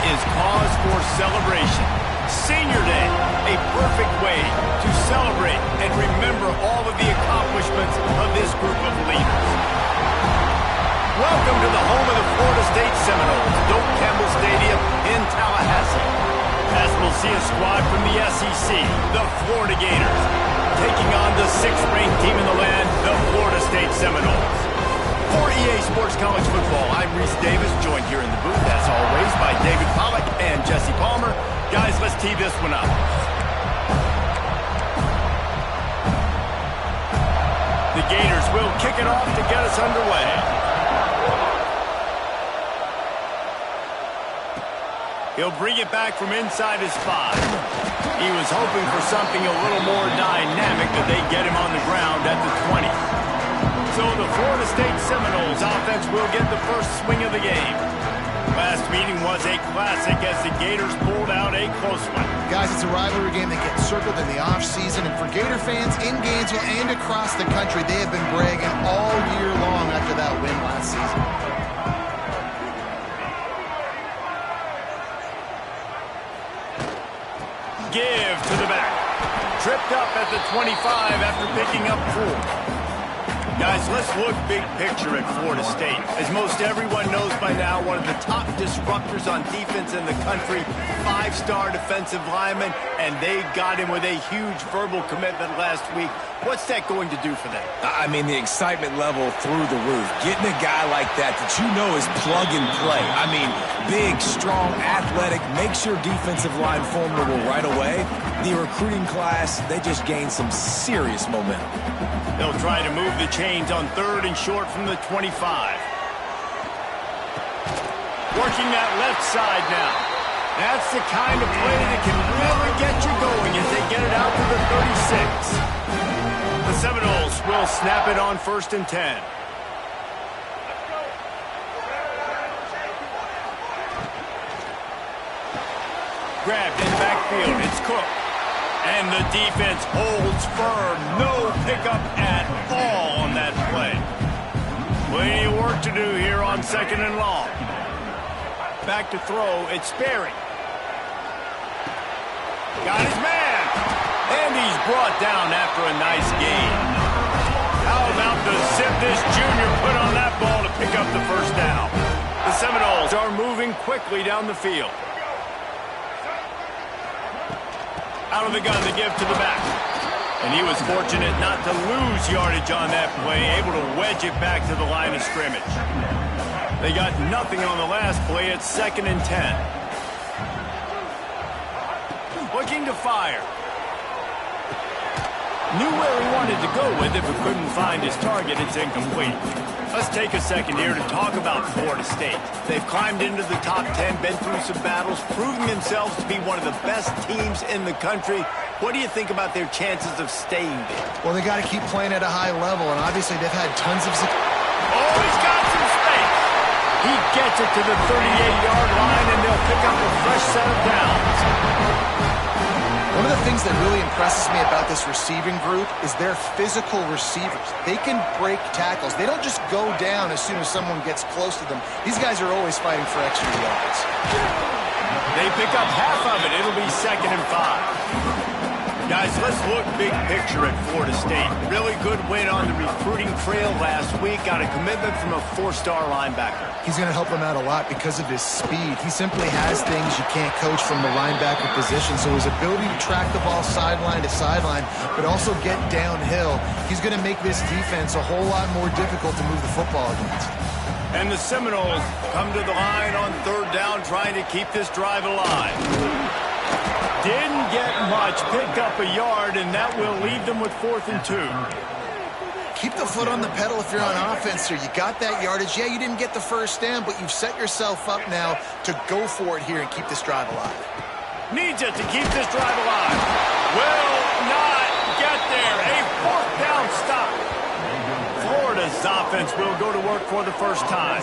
is cause for celebration. Senior Day, a perfect way to celebrate and remember all of the accomplishments of this group of leaders. Welcome to the home of the Florida State Seminoles, Doak Campbell Stadium in Tallahassee. As we'll see a squad from the SEC, the Florida Gators, taking on the 6th-ranked team in the land, the Florida State Seminoles. For EA Sports College Football, I'm Reese Davis, joined here in the booth, as always, by David Pollack and Jesse Palmer. Guys, let's tee this one up. The Gators will kick it off to get us underway. He'll bring it back from inside his 5. He was hoping for something a little more dynamic, but they get him on the ground at the 20. So the Florida State Seminoles offense will get the first swing of the game. Last meeting was a classic as the Gators pulled out a close one. Guys, it's a rivalry game that gets circled in the offseason, and for Gator fans in Gainesville and across the country, they have been bragging all year long after that win last season. Give to the back. Tripped up at the 25 after picking up 4. Guys, let's look big picture at Florida State. As most everyone knows by now, one of the top disruptors on defense in the country, 5-star defensive lineman, and they got him with a huge verbal commitment last week. What's that going to do for them? I mean, the excitement level through the roof. Getting a guy like that you know is plug and play. I mean, big, strong, athletic, makes your defensive line formidable right away. The recruiting class, they just gained some serious momentum. They'll try to move the chains on 3rd and short from the 25. Working that left side now. That's the kind of play that can really get you going as they get it out to the 36. The Seminoles will snap it on 1st and 10. Grabbed in the backfield. It's Cook. And the defense holds firm. No pickup at all on that play. Plenty of work to do here on 2nd and long. Back to throw. It's Sperry. Got his man. And he's brought down after a nice gain. How about the zip this junior put on that ball to pick up the first down? The Seminoles are moving quickly down the field. Out of the gun to give to the back. And he was fortunate not to lose yardage on that play, able to wedge it back to the line of scrimmage. They got nothing on the last play. It's 2nd and 10. Looking to fire. Knew where he wanted to go with it, but couldn't find his target. It's incomplete. Let's take a second here to talk about Florida State. They've climbed into the top 10, been through some battles, proving themselves to be one of the best teams in the country. What do you think about their chances of staying there? Well, they got to keep playing at a high level, and obviously they've had tons of success. Oh, he's got some space. He gets it to the 38-yard line, and they'll pick up a fresh set of downs. One of the things that really impresses me about this receiving group is their physical receivers. They can break tackles. They don't just go down as soon as someone gets close to them. These guys are always fighting for extra yards. They pick up half of it. It'll be 2nd and 5. Guys, let's look big picture at Florida State. Really good win on the recruiting trail last week. Got a commitment from a 4-star linebacker. He's going to help them out a lot because of his speed. He simply has things you can't coach from the linebacker position. So his ability to track the ball sideline to sideline, but also get downhill, he's going to make this defense a whole lot more difficult to move the football against. And the Seminoles come to the line on 3rd down, trying to keep this drive alive. Didn't get much, picked up a yard, and that will leave them with 4th and 2. Keep the foot on the pedal if you're on offense here. You got that yardage. Yeah, you didn't get the first down, but you've set yourself up now to go for it here and keep this drive alive. Needs it to keep this drive alive. Will not get there. A 4th down stop. Florida's offense will go to work for the first time.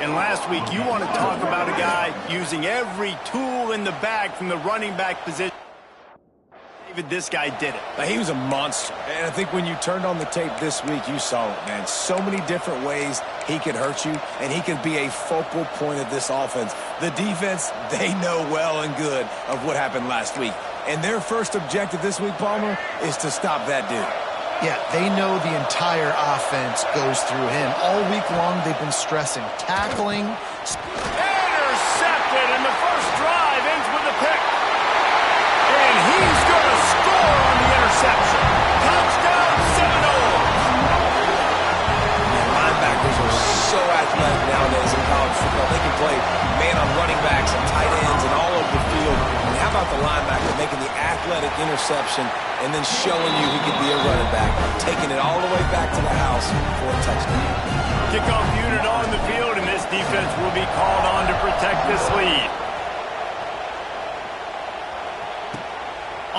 And last week, you want to talk about a guy using every tool in the bag from the running back position. This guy did it. He was a monster. And I think when you turned on the tape this week, you saw it, man. So many different ways he could hurt you, and he could be a focal point of this offense. The defense, they know well and good of what happened last week. And their first objective this week, Palmer, is to stop that dude. Yeah, they know the entire offense goes through him. All week long, they've been stressing. Tackling. Intercepted, and the first drive ends with a pick. And he's going to score on the interception. Touchdown, Seminoles. Linebackers are so athletic nowadays in college football. They can play man on running backs and tight ends and all over the field. And how about the linebacker making the athletic interception and then showing you he could be a running back, taking it all the way back to the house for a touchdown. Kickoff unit on the field, and this defense will be called on to protect this lead.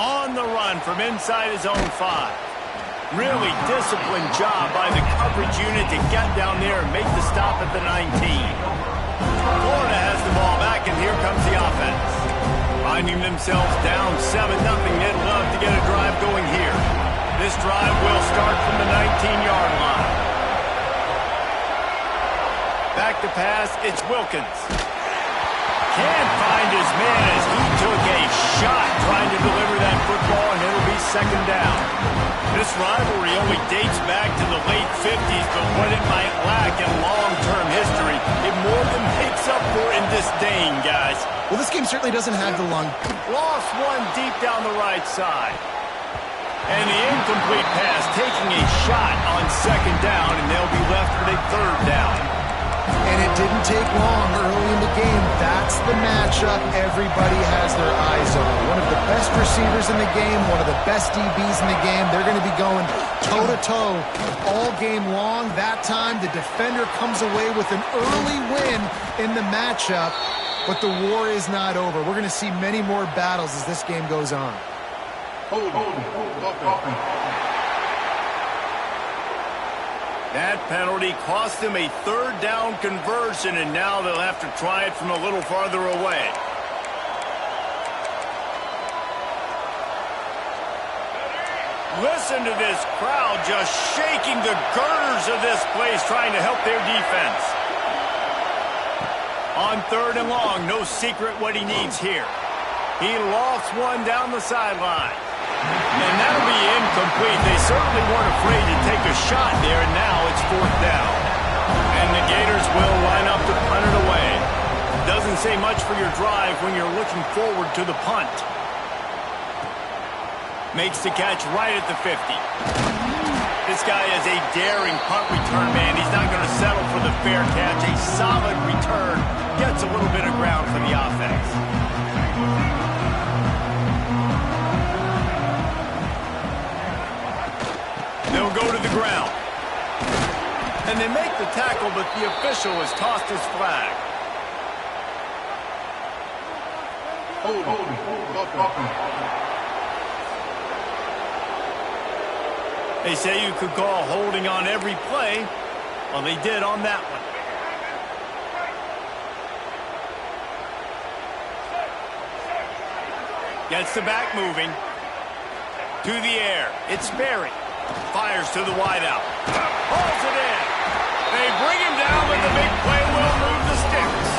On the run from inside his own 5. Really disciplined job by the coverage unit to get down there and make the stop at the 19. Florida has the ball back, and here comes the offense. Finding themselves down 7-0, they'd love to get a drive going here. This drive will start from the 19-yard line. Back to pass, it's Wilkins. Can't find his man as he took a shot trying to deliver that football, and it'll be second down. This rivalry only dates back to the late 50s, but what it might lack in long-term history, it more than makes up for in disdain, guys. Well, this game certainly doesn't have the long. Lost one deep down the right side. And the incomplete pass taking a shot on second down, and they'll be left with a third down. And it didn't take long early in the game. That's the matchup everybody has their eyes on. One of the best receivers in the game, one of the best DBs in the game. They're going to be going toe-to-toe all game long. That time, the defender comes away with an early win in the matchup, but the war is not over. We're going to see many more battles as this game goes on. That penalty cost them a third down conversion, and now they'll have to try it from a little farther away. Listen to this crowd just shaking the girders of this place, trying to help their defense. On third and long, no secret what he needs here. He lofts one down the sideline. And that'll be incomplete. They certainly weren't afraid to take a shot there, and now it's fourth down. And the Gators will line up to punt it away. Doesn't say much for your drive when you're looking forward to the punt. Makes the catch right at the 50. This guy is a daring punt return man. He's not going to settle for the fair catch. A solid return gets a little bit of ground for the offense. They'll go to the ground. And they make the tackle, but the official has tossed his flag. They say you could call holding on every play. Well, they did on that one. Gets the back moving. To the air. It's Berry. Fires to the wideout. Hauls it in. They bring him down, but the big play will move the sticks.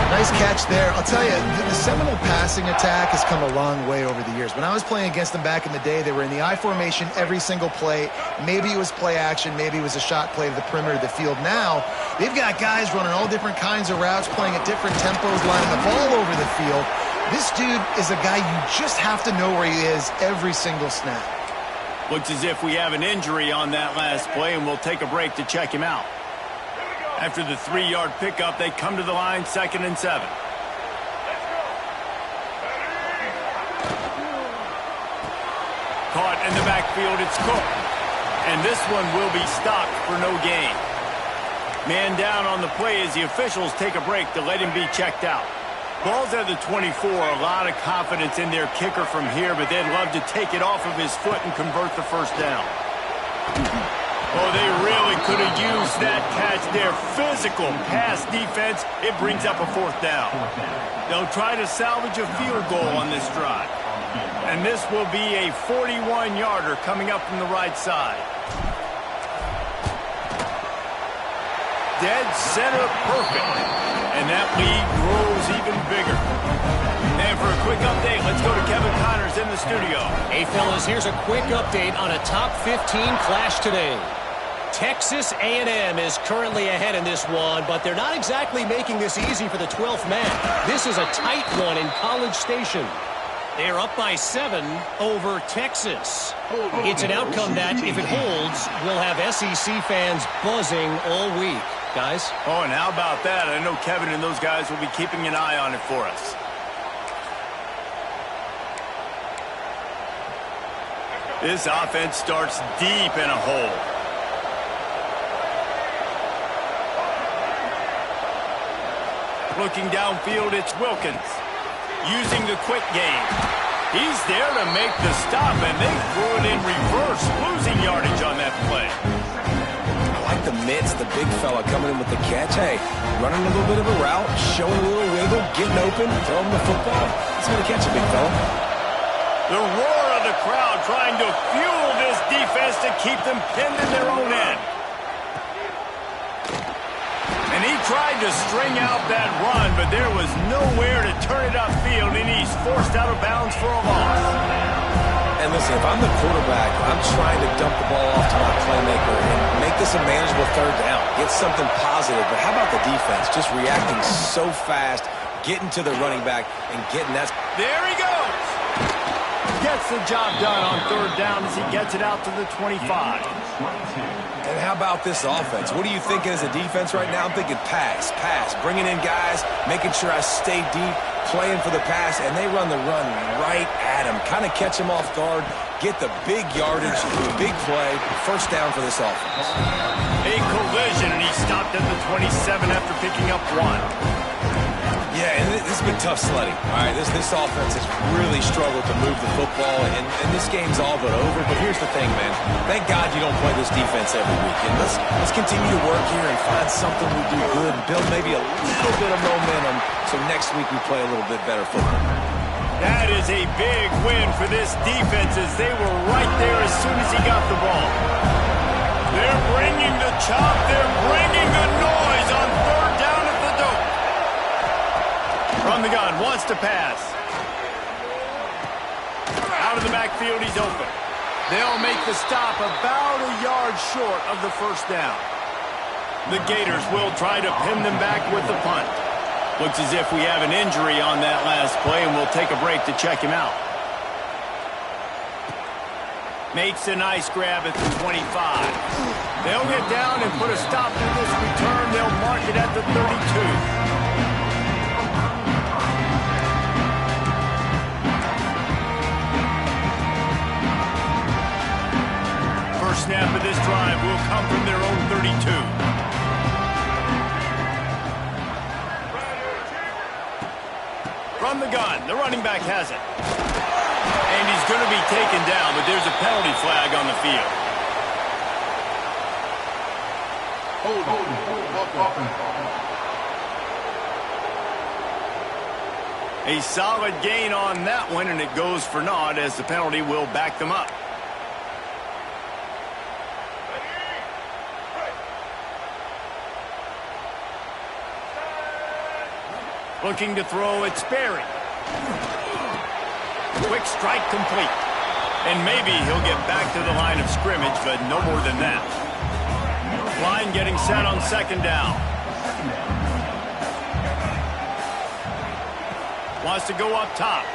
Nice catch there. I'll tell you, the Seminole passing attack has come a long way over the years. When I was playing against them back in the day, they were in the I formation every single play. Maybe it was play action. Maybe it was a shot play to the perimeter of the field. Now, they've got guys running all different kinds of routes, playing at different tempos, lining the ball over the field. This dude is a guy you just have to know where he is every single snap. Looks as if we have an injury on that last play, and we'll take a break to check him out. After the 3-yard pickup, they come to the line, 2nd and 7. Caught in the backfield, it's Cook. And this one will be stopped for no gain. Man down on the play as the officials take a break to let him be checked out. Ball's at the 24, a lot of confidence in their kicker from here, but they'd love to take it off of his foot and convert the first down. Oh, they really could have used that catch there. Physical pass defense, it brings up a 4th down. They'll try to salvage a field goal on this drive. And this will be a 41-yarder coming up from the right side. Dead center perfect. And that lead grows even bigger. And for a quick update, let's go to Kevin Connors in the studio. Hey, fellas, here's a quick update on a top 15 clash today. Texas A&M is currently ahead in this one, but they're not exactly making this easy for the 12th man. This is a tight one in College Station. They're up by 7 over Texas. It's an outcome that, if it holds, will have SEC fans buzzing all week. Guys? Oh, and how about that? I know Kevin and those guys will be keeping an eye on it for us. This offense starts deep in a hole. Looking downfield, it's Wilkins. Using the quick game. He's there to make the stop, and they threw it in reverse, losing yardage on that play. I like the mitts, the big fella coming in with the catch. Hey, running a little bit of a route, showing a little wiggle, getting open, throwing the football. He's going to catch a big fella. The roar of the crowd trying to fuel this defense to keep them pinned in their own end. And he tried to string out that run, but there was nowhere to turn it upfield, and he's forced out of bounds for a loss. And listen, if I'm the quarterback, I'm trying to dump the ball off to my playmaker and make this a manageable third down. Get something positive. But how about the defense? Just reacting so fast, getting to the running back, and getting that. There he goes. Gets the job done on third down as he gets it out to the 25. And how about this offense? What are you thinking as a defense right now? I'm thinking pass, bringing in guys, making sure I stay deep, playing for the pass, and they run the run right at him. Kind of catch him off guard, get the big yardage, big play, first down for this offense. A collision, and he stopped at the 27 after picking up 1. Yeah, and this has been tough sledding. All right, this offense has really struggled to move the football, and this game's all but over. But here's the thing, man. Thank God you don't play this defense every week. And let's continue to work here and find something we do good and build maybe a little bit of momentum so next week we play a little bit better football. That is a big win for this defense as they were right there as soon as he got the ball. They're bringing the chop. They're bringing the noise on third down at the dope. From the gun, wants to pass. Out of the backfield, he's open. They'll make the stop about a yard short of the first down. The Gators will try to pin them back with the punt. Looks as if we have an injury on that last play, and we'll take a break to check him out. Makes a nice grab at the 25. They'll get down and put a stop to this return. They'll mark it at the 32. Snap of this drive will come from their own 32. From the gun, the running back has it. And he's going to be taken down, but there's a penalty flag on the field. A solid gain on that one, and it goes for naught as the penalty will back them up. Looking to throw, it's Sperry. Quick strike complete. And maybe he'll get back to the line of scrimmage, but no more than that. Line getting set on second down. Wants to go up top.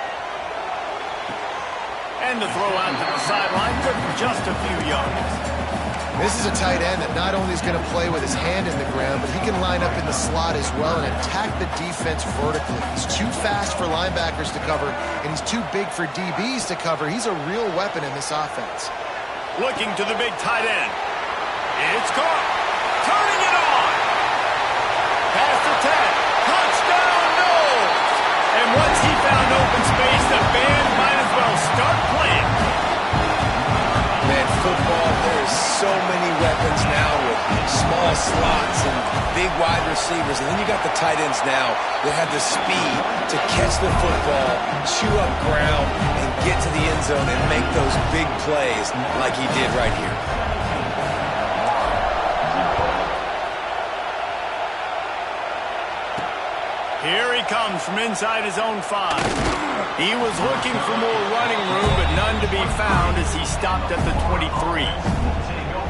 And the throw out to the sideline took just a few yards. This is a tight end that not only is going to play with his hand in the ground, but he can line up in the slot as well and attack the defense vertically. He's too fast for linebackers to cover, and he's too big for DBs to cover. He's a real weapon in this offense. Looking to the big tight end. It's caught. Turning it on. Pass to 10. Touchdown, Knowles. And once he found open space, the band might as well start playing. Man, football, there's so many weapons now with small slots and big wide receivers. And then you got the tight ends now that have the speed to catch the football, chew up ground, and get to the end zone and make those big plays like he did right here. Here he comes from inside his own 5. He was looking for more running room, but none to be found as he stopped at the 23.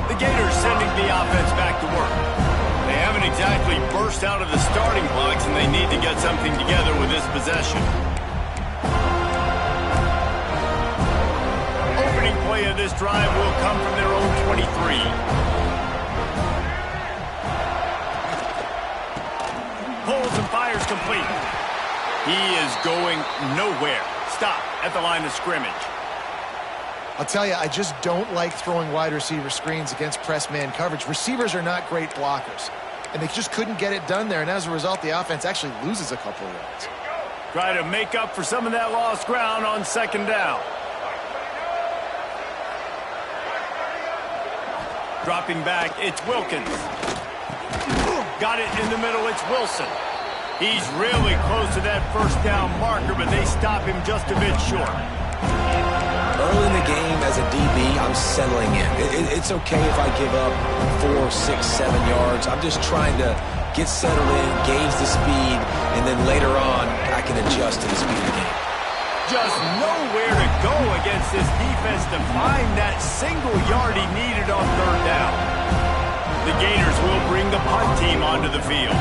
The Gators sending the offense back to work. They haven't exactly burst out of the starting blocks, and they need to get something together with this possession. Opening play of this drive will come from their own 23. Pulls and fires complete. He is going nowhere. Stop at the line of scrimmage. I'll tell you, I just don't like throwing wide receiver screens against press man coverage. Receivers are not great blockers, and they just couldn't get it done there, and as a result, the offense actually loses a couple of yards. Try to make up for some of that lost ground on second down. Dropping back, it's Wilkins. Got it in the middle, it's Wilson. He's really close to that first down marker, but they stop him just a bit short. Early in the game, as a DB, I'm settling in. It's okay if I give up 4, 6, 7 yards. I'm just trying to get settled in, gauge the speed, and then later on, I can adjust to the speed of the game. Just nowhere to go against this defense to find that single yard he needed on third down. The Gators will bring the punt team onto the field.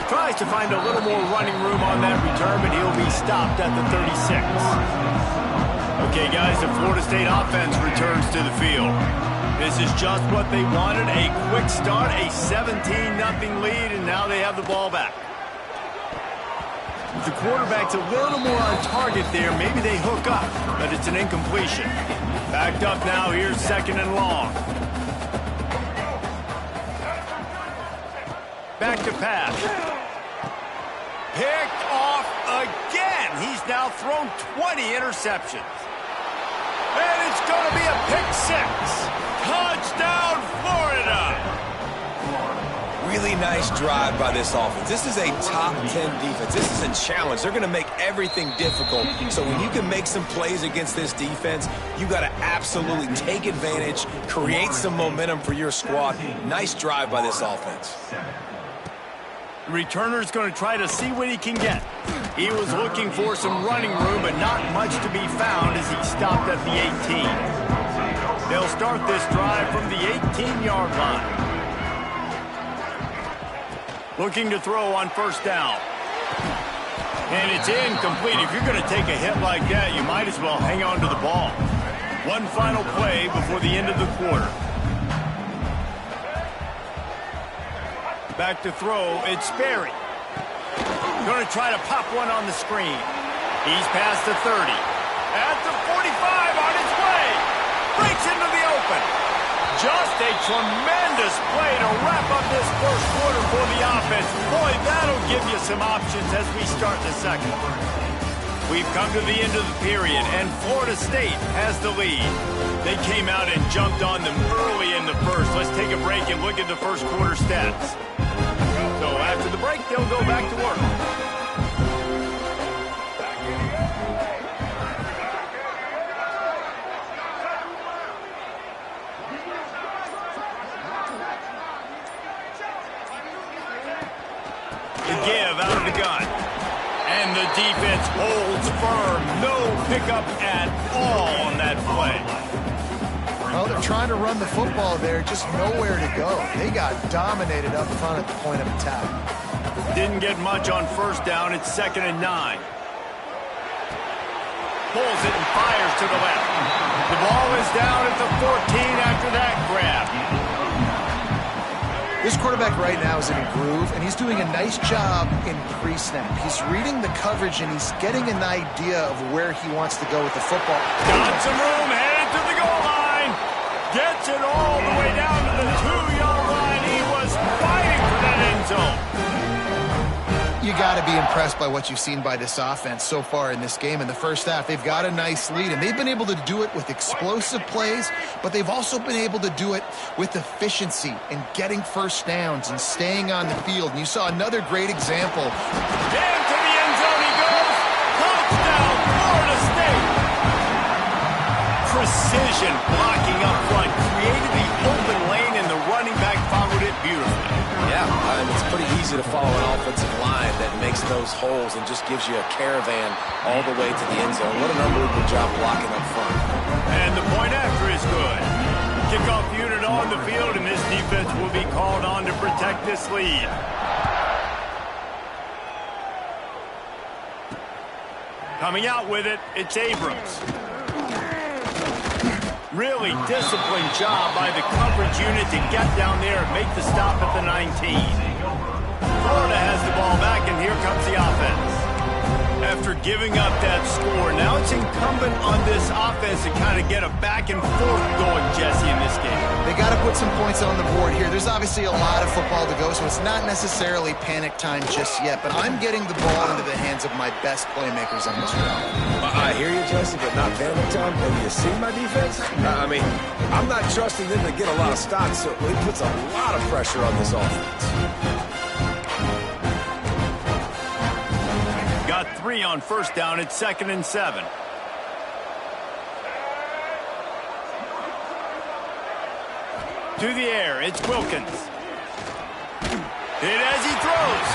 Tries to find a little more running room on that return, but he'll be stopped at the 36. Okay, guys, the Florida State offense returns to the field. This is just what they wanted, a quick start, a 17-0 lead, and now they have the ball back. The quarterback's a little more on target there. Maybe they hook up, but it's an incompletion. Backed up now, here's second and long. Back to pass. Picked off again. He's now thrown 20 interceptions. And it's going to be a pick 6. Touchdown, Florida! Really nice drive by this offense. This is a top 10 defense. This is a challenge. They're going to make everything difficult. So when you can make some plays against this defense, you got to absolutely take advantage, create some momentum for your squad. Nice drive by this offense. The returner's going to try to see what he can get. He was looking for some running room, but not much to be found as he stopped at the 18. They'll start this drive from the 18-yard line. Looking to throw on first down. And it's incomplete. If you're going to take a hit like that, you might as well hang on to the ball. One final play before the end of the quarter. Back to throw, it's Sperry. Going to try to pop one on the screen. He's past the 30. At the 45, on its way. Breaks into the open. Just a tremendous play to wrap up this first quarter for the offense. Boy, that'll give you some options as we start the second. We've come to the end of the period, and Florida State has the lead. They came out and jumped on them early in the first. Let's take a break and look at the first quarter stats. So after the break, they'll go back to work. The give out of the gun. And the defense holds firm. No pickup at all on that play. Well, they're trying to run the football there, just nowhere to go. They got dominated up front at the point of attack. Didn't get much on first down. It's 2nd and 9. Pulls it and fires to the left. The ball is down at the 14 after that grab. This quarterback right now is in a groove, and he's doing a nice job in pre-snap. He's reading the coverage, and he's getting an idea of where he wants to go with the football. Got some room, headed to the goal line. Gets it all the way down to the 2-yard line. He was fighting for that end zone. You you got to be impressed by what you've seen by this offense so far in this game. In the first half, they've got a nice lead, and they've been able to do it with explosive plays, but they've also been able to do it with efficiency and getting first downs and staying on the field. And you saw another great example. Down to the end zone he goes. Touchdown, Florida State. Precision blocking up front created the open lane, and the running back followed it beautifully. Yeah, it's pretty easy to follow an offensive line that makes those holes and just gives you a caravan all the way to the end zone. What an unbelievable job blocking up front. And the point after is good. Kickoff unit on the field, and this defense will be called on to protect this lead. Coming out with it, it's Abrams. Really disciplined job by the coverage unit to get down there and make the stop at the 19. Florida has the ball back, and here comes the offense. After giving up that score, now it's incumbent on this offense to kind of get a back and forth going, Jesse, in this game. They got to put some points on the board here. There's obviously a lot of football to go, so it's not necessarily panic time just yet, but I'm getting the ball into the hands of my best playmakers on this drive. I hear you, Jesse, but not panic time. Have you seen my defense? I mean, I'm not trusting them to get a lot of stops, so it puts a lot of pressure on this offense. Got 3 on first down. It's 2nd and 7. To the air, it's Wilkins. Hit as he throws.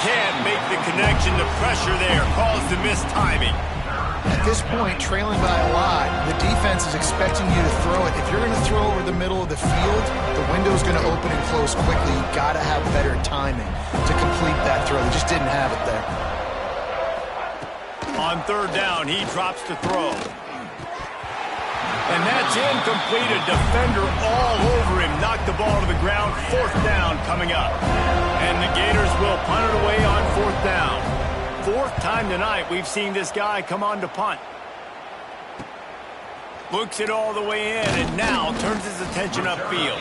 Can't make the connection. The pressure there caused the missed timing. At this point, trailing by a lot, the defense is expecting you to throw it. If you're going to throw over the middle of the field, the window's going to open and close quickly. You've got to have better timing to complete that throw. They just didn't have it there. On 3rd down, he drops to throw. And that's incomplete. A defender all over him. Knocked the ball to the ground. 4th down coming up. And the Gators will punt it away on 4th down. 4th time tonight we've seen this guy come on to punt. Looks it all the way in and now turns his attention upfield.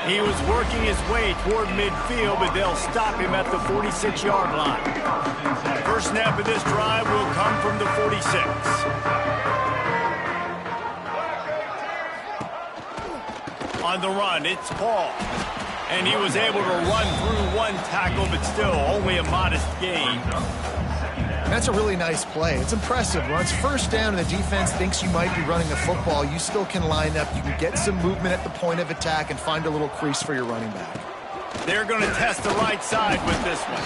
He was working his way toward midfield, but they'll stop him at the 46-yard line. First snap of this drive will come from the 46. On the run, it's Paul. And he was able to run through 1 tackle, but still only a modest gain. That's a really nice play. It's impressive. When it's first down and the defense thinks you might be running the football, you still can line up. You can get some movement at the point of attack and find a little crease for your running back. They're going to test the right side with this one.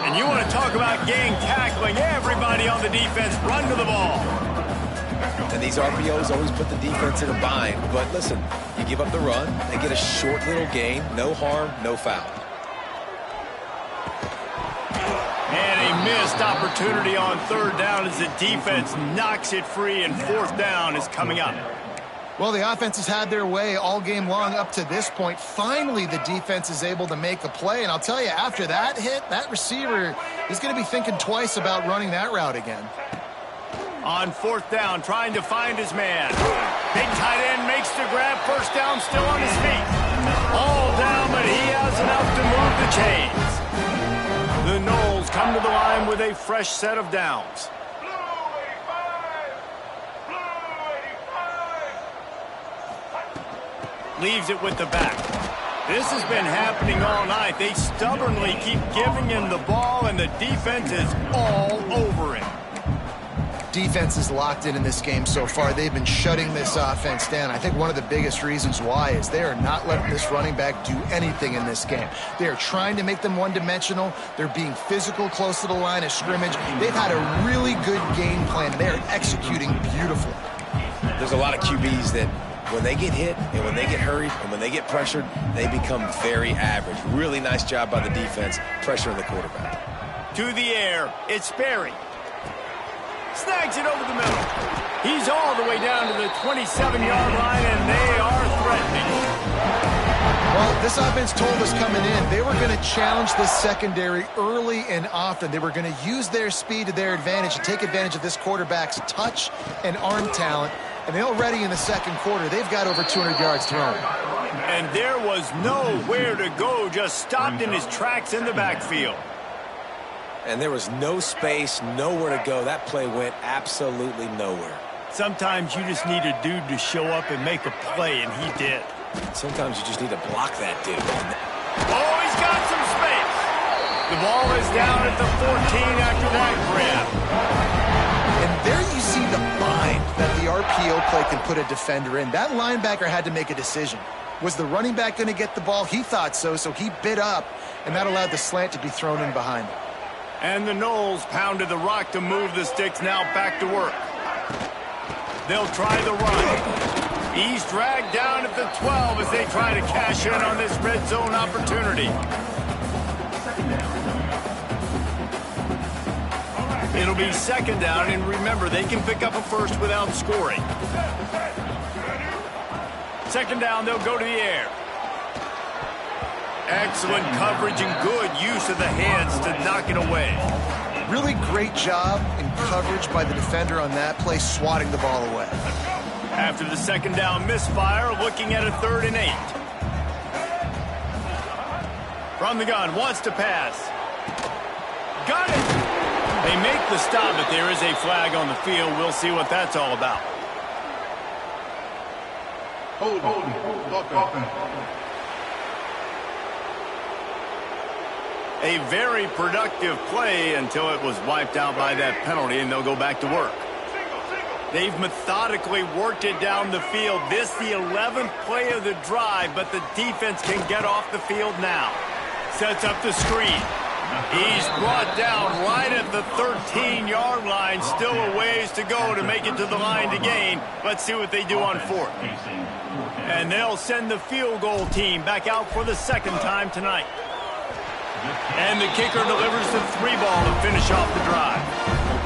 And you want to talk about gang tackling. Everybody on the defense run to the ball. And these RPOs always put the defense in a bind. But listen, you give up the run, they get a short little gain, no harm, no foul. And a missed opportunity on 3rd down as the defense knocks it free, and 4th down is coming up. Well, the offense has had their way all game long up to this point. Finally, the defense is able to make a play. And I'll tell you, after that hit, that receiver is going to be thinking twice about running that route again. On 4th down, trying to find his man. Big tight end makes the grab. First down, still on his feet. All down, but he has enough to move the chains. The Noles come to the line with a fresh set of downs. Leaves it with the back. This has been happening all night. They stubbornly keep giving him the ball, and the defense is all over him. Defense is locked in this game so far. They've been shutting this offense down. I think one of the biggest reasons why is they are not letting this running back do anything in this game. They are trying to make them one-dimensional. They're being physical close to the line of scrimmage. They've had a really good game plan. They are executing beautifully. There's a lot of QBs that when they get hit and when they get hurried and when they get pressured, they become very average. Really nice job by the defense, pressuring the quarterback. To the air, it's Berry. Snags it over the middle. He's all the way down to the 27-yard line, and they are threatening. Well, this offense told us coming in they were going to challenge this secondary early and often. They were going to use their speed to their advantage and take advantage of this quarterback's touch and arm talent. And already in the second quarter, they've got over 200 yards thrown. And there was nowhere to go, just stopped in his tracks in the backfield. And there was no space, nowhere to go. That play went absolutely nowhere. Sometimes you just need a dude to show up and make a play, and he did. Sometimes you just need to block that dude. Oh, he's got some space. The ball is down at the 14 after that grab. And there you see the bind that the RPO play can put a defender in. That linebacker had to make a decision. Was the running back going to get the ball? He thought so, so he bit up, and that allowed the slant to be thrown in behind him. And the Knowles pounded the rock to move the sticks now back to work. They'll try the run. He's dragged down at the 12 as they try to cash in on this red zone opportunity. It'll be second down, and remember, they can pick up a first without scoring. Second down, they'll go to the air. Excellent coverage and good use of the hands to knock it away. Really great job in coverage by the defender on that play, swatting the ball away. After the second down misfire, looking at a 3rd and 8. From the gun, wants to pass. Got it! They make the stop, but there is a flag on the field. We'll see what that's all about. Hold on. A very productive play until it was wiped out by that penalty, and they'll go back to work. They've methodically worked it down the field. This the 11th play of the drive, but the defense can get off the field now. Sets up the screen. He's brought down right at the 13-yard line. Still a ways to go to make it to the line to gain. Let's see what they do on 4th. And they'll send the field goal team back out for the 2nd time tonight. And the kicker delivers the 3 ball to finish off the drive.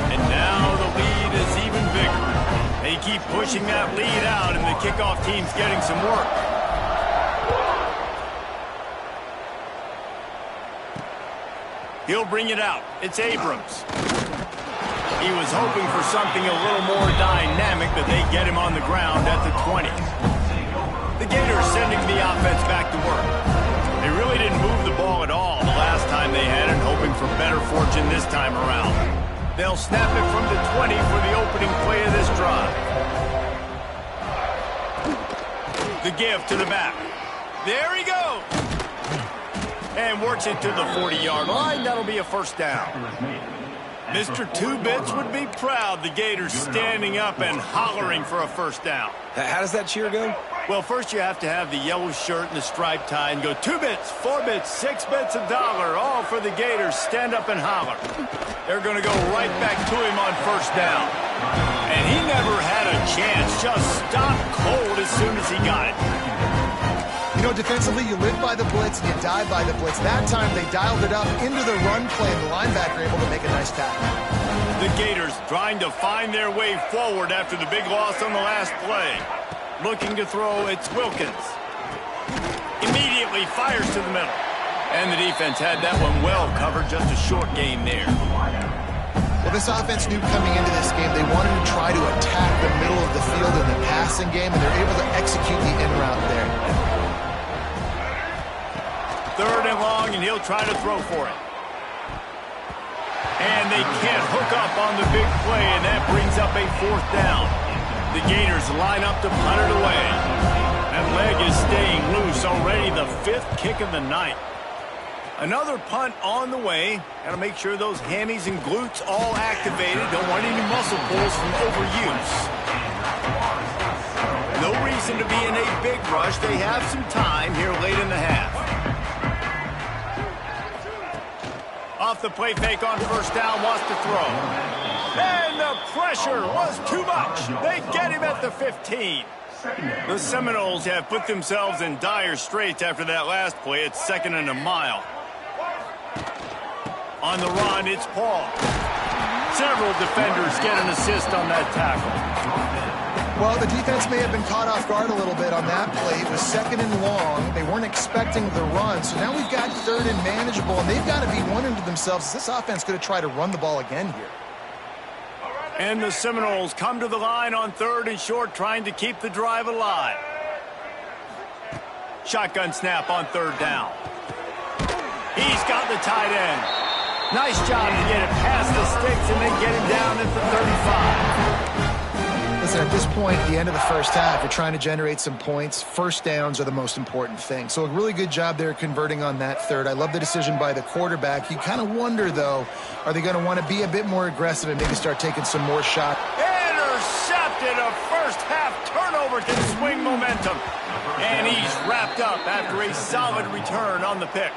And now the lead is even bigger. They keep pushing that lead out, and the kickoff team's getting some work. He'll bring it out. It's Abrams. He was hoping for something a little more dynamic, but they get him on the ground at the 20. The Gators sending the offense back to work. They really didn't move the ball at all the last time they had it, hoping for better fortune this time around. They'll snap it from the 20 for the opening play of this drive. The give to the back. There he goes. And works it to the 40-yard line. That'll be a 1st down. Mr. Two-Bits would be proud. The Gators standing up and hollering for a 1st down. How does that cheer go? Well, first you have to have the yellow shirt and the striped tie and go 2 bits, 4 bits, 6 bits, $1, all for the Gators. Stand up and holler. They're going to go right back to him on 1st down. And he never had a chance. Just stopped cold as soon as he got it. You know, defensively, you live by the blitz and you die by the blitz. That time, they dialed it up into the run play, and the linebacker able to make a nice tackle. The Gators trying to find their way forward after the big loss on the last play. Looking to throw, it's Wilkins. Immediately fires to the middle. And the defense had that one well covered, just a short gain there. Well, this offense knew coming into this game they wanted to try to attack the middle of the field in the passing game, and they're able to execute the in route there. 3rd and long, and he'll try to throw for it. And they can't hook up on the big play, and that brings up a 4th down. The Gators line up to punt it away. That leg is staying loose already, the 5th kick of the night. Another punt on the way. Got to make sure those hammies and glutes all activated. Don't want any muscle pulls from overuse. No reason to be in a big rush. They have some time here late in the half. Off the play fake on 1st down, wants to throw. And the pressure was too much. They get him at the 15. The Seminoles have put themselves in dire straits after that last play. It's 2nd and a mile. On the run, it's Paul. Several defenders get an assist on that tackle. Well, the defense may have been caught off guard a little bit on that play. It was 2nd and long. They weren't expecting the run. So now we've got 3rd and manageable, and they've got to be wondering to themselves, is this offense going to try to run the ball again here? And the Seminoles come to the line on 3rd and short, trying to keep the drive alive. Shotgun snap on 3rd down. He's got the tight end. Nice job to get it past the sticks and then get him down at the 35. Listen, at this point, at the end of the first half, you're trying to generate some points. First downs are the most important thing. So a really good job there converting on that third. I love the decision by the quarterback. You kind of wonder, though, are they going to want to be a bit more aggressive and maybe start taking some more shots? Intercepted. A first half turnover can swing momentum. And he's wrapped up after a solid return on the pick.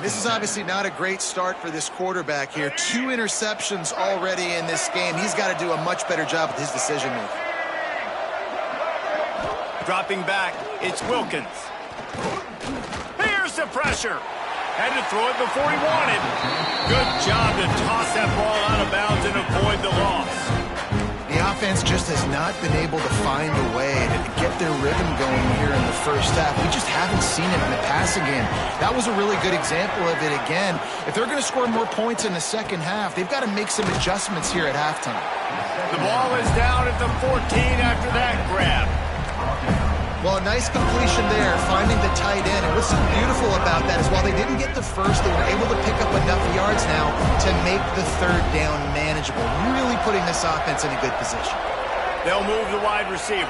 This is obviously not a great start for this quarterback here. 2 interceptions already in this game. He's got to do a much better job with his decision making. Dropping back, it's Wilkins. Here's the pressure. Had to throw it before he wanted. Good job to toss that ball out of bounds and avoid the loss. The offense just has not been able to find a way to get their rhythm going here in the first half. We just haven't seen it in the passing game. That was a really good example of it again. If they're going to score more points in the second half, they've got to make some adjustments here at halftime. The ball is down at the 14 after that grab. Well, a nice completion there, finding the tight end. And what's so beautiful about that is while they didn't get the first, they were able to pick up enough yards now to make the third down manageable. Really putting this offense in a good position. They'll move the wide receiver.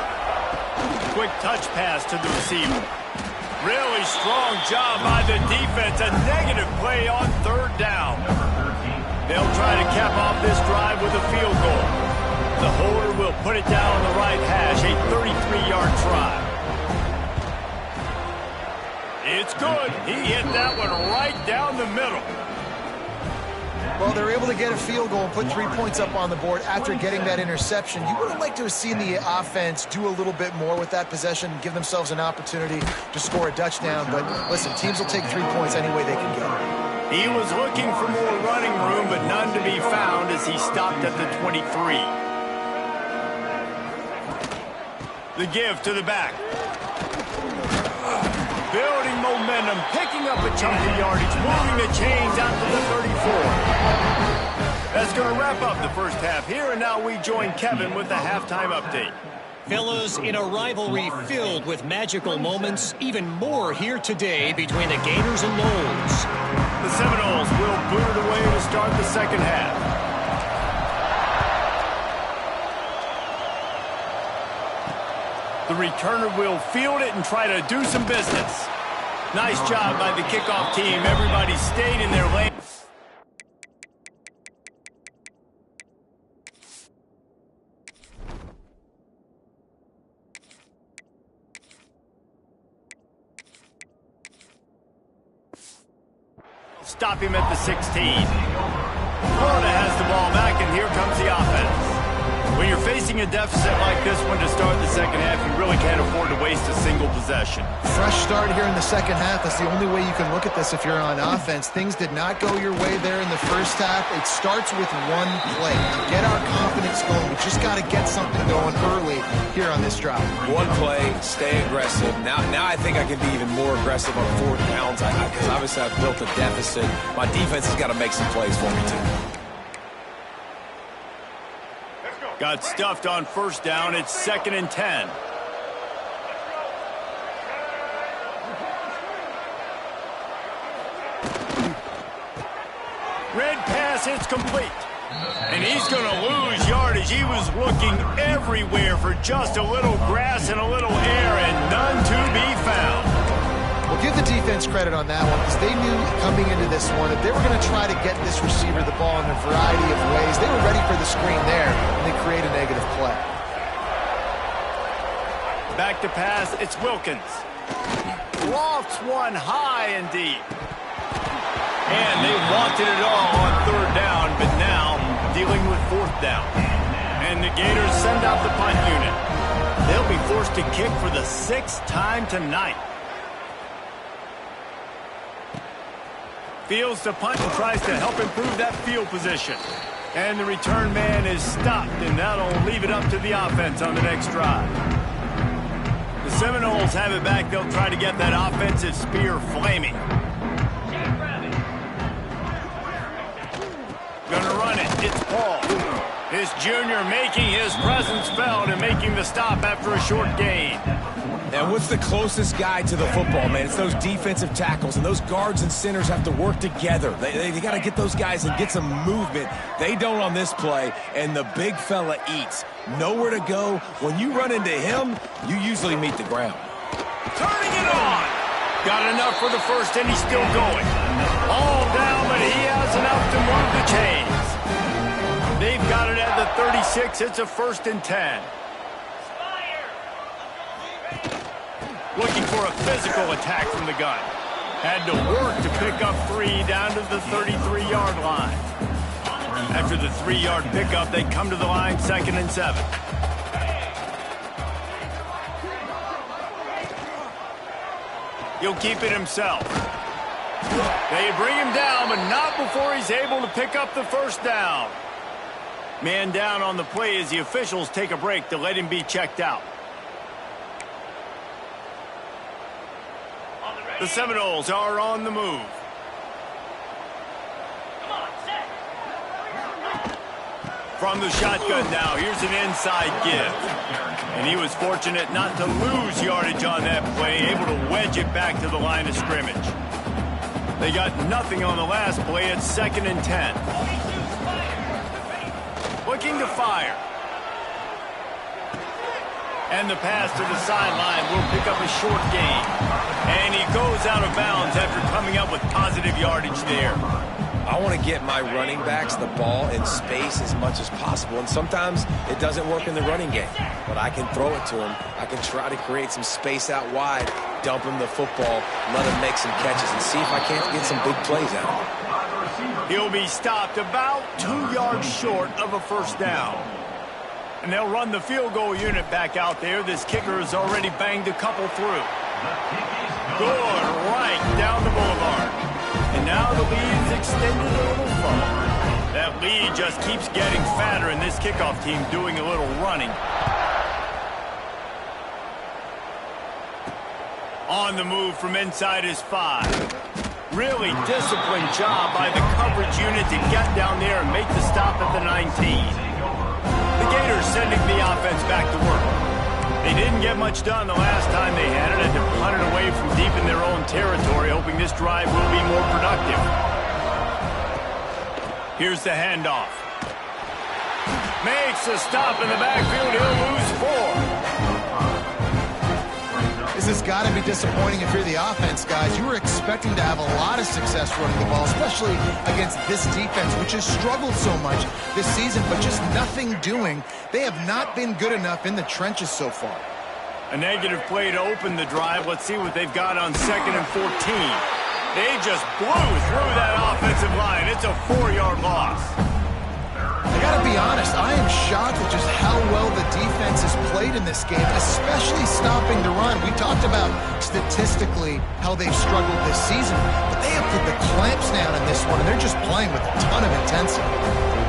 Quick touch pass to the receiver. Really strong job by the defense. A negative play on third down. They'll try to cap off this drive with a field goal. The holder will put it down on the right hash, a 33-yard try. It's good. He hit that one right down the middle. Well, they're able to get a field goal and put 3 points up on the board after getting that interception. You would have liked to have seen the offense do a little bit more with that possession, give themselves an opportunity to score a touchdown. But listen, teams will take 3 points any way they can get it. He was looking for more running room, but none to be found as he stopped at the 23. The give to the back. Building momentum, picking up a chunk of yardage, moving the chains out to the 34. That's going to wrap up the first half here, and now we join Kevin with the halftime update. Fellas, in a rivalry filled with magical moments, even more here today between the Gators and Noles. The Seminoles will boot it away to start the second half. The returner will field it and try to do some business. Nice job by the kickoff team. Everybody stayed in their lane. Stop him at the 16. Florida has the ball back, and here comes the offense. When you're facing a deficit like this one to start the second half, you really can't afford to waste a single possession. Fresh start here in the second half. That's the only way you can look at this if you're on offense. Things did not go your way there in the first half. It starts with one play. To get our confidence going, we just got to get something going early here on this drive. One play, stay aggressive. Now I think I can be even more aggressive on fourth downs because obviously I've built a deficit. My defense has got to make some plays for me too. Got stuffed on first down. It's 2nd and 10. Red pass hits complete. And he's going to lose yardage. He was looking everywhere for just a little grass and a little air, and none to be found. Well, give the defense credit on that one because they knew coming into this one that they were going to try to get this receiver the ball in a variety of ways. They were ready for the screen there, and they create a negative play. Back to pass, it's Wilkins. Lofts one high and deep. And they wanted it all on third down, but now dealing with fourth down. And the Gators send out the punt unit. They'll be forced to kick for the 6th time tonight. Fields the punt and tries to help improve that field position. And the return man is stopped, and that'll leave it up to the offense on the next drive. The Seminoles have it back. They'll try to get that offensive spear flaming. Gonna run it. It's Paul. His junior making his presence felt and making the stop after a short gain. And What's the closest guy to the football, man? It's those defensive tackles, and those guards and centers have to work together. They got to get those guys and get some movement. They don't on this play, and the big fella eats. Nowhere to go. When you run into him, you usually meet the ground. Turning it on. Got enough for the first, and he's still going. All down, but he has enough to move the chains. They've got it at the 36. It's a 1st and 10. Looking for a physical attack from the gun. Had to work to pick up 3 down to the 33-yard line. After the 3-yard pickup, they come to the line, 2nd and 7. He'll keep it himself. They bring him down, but not before he's able to pick up the 1st down. Man down on the play as the officials take a break to let him be checked out. The Seminoles are on the move. From the shotgun now, here's an inside give. And he was fortunate not to lose yardage on that play, able to wedge it back to the line of scrimmage. They got nothing on the last play. It's 2nd and 10. Looking to fire. And the pass to the sideline will pick up a short gain. And he goes out of bounds after coming up with positive yardage there. I want to get my running backs the ball in space as much as possible, and sometimes it doesn't work in the running game. But I can throw it to him. I can try to create some space out wide, dump him the football, let him make some catches, and see if I can't get some big plays out of him. He'll be stopped about 2 yards short of a 1st down. And they'll run the field goal unit back out there. This kicker has already banged a couple through. Good, right down the boulevard. And now the lead's extended a little further. That lead just keeps getting fatter, and this kickoff team doing a little running. On the move from inside his 5. Really disciplined job by the coverage unit to get down there and make the stop at the 19. The Gators sending the offense back to work. They didn't get much done the last time they had it, and to punt it away from deep in their own territory, hoping this drive will be more productive. Here's the handoff. Makes a stop in the backfield. He'll lose 4. This has got to be disappointing if you're the offense, guys. You were expecting to have a lot of success running the ball, especially against this defense, which has struggled so much this season, but just nothing doing. They have not been good enough in the trenches so far. A negative play to open the drive. Let's see what they've got on 2nd and 14. They just blew through that offensive line. It's a 4-yard loss. I gotta be honest, I am shocked at just how well the defense has played in this game, especially stopping the run. We talked about statistically how they've struggled this season, but they have put the clamps down in this one, and they're just playing with a ton of intensity.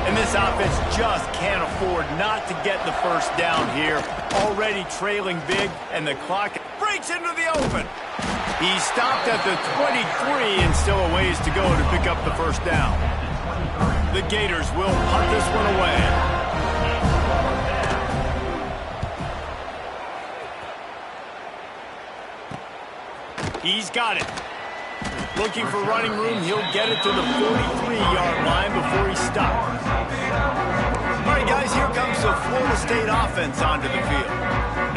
And this offense just can't afford not to get the 1st down here. Already trailing big, and the clock breaks into the open. He's stopped at the 23 and still a ways to go to pick up the 1st down. The Gators will punt this one away. He's got it. Looking for running room, he'll get it to the 43-yard line before he stops. All right, guys, here comes the Florida State offense onto the field.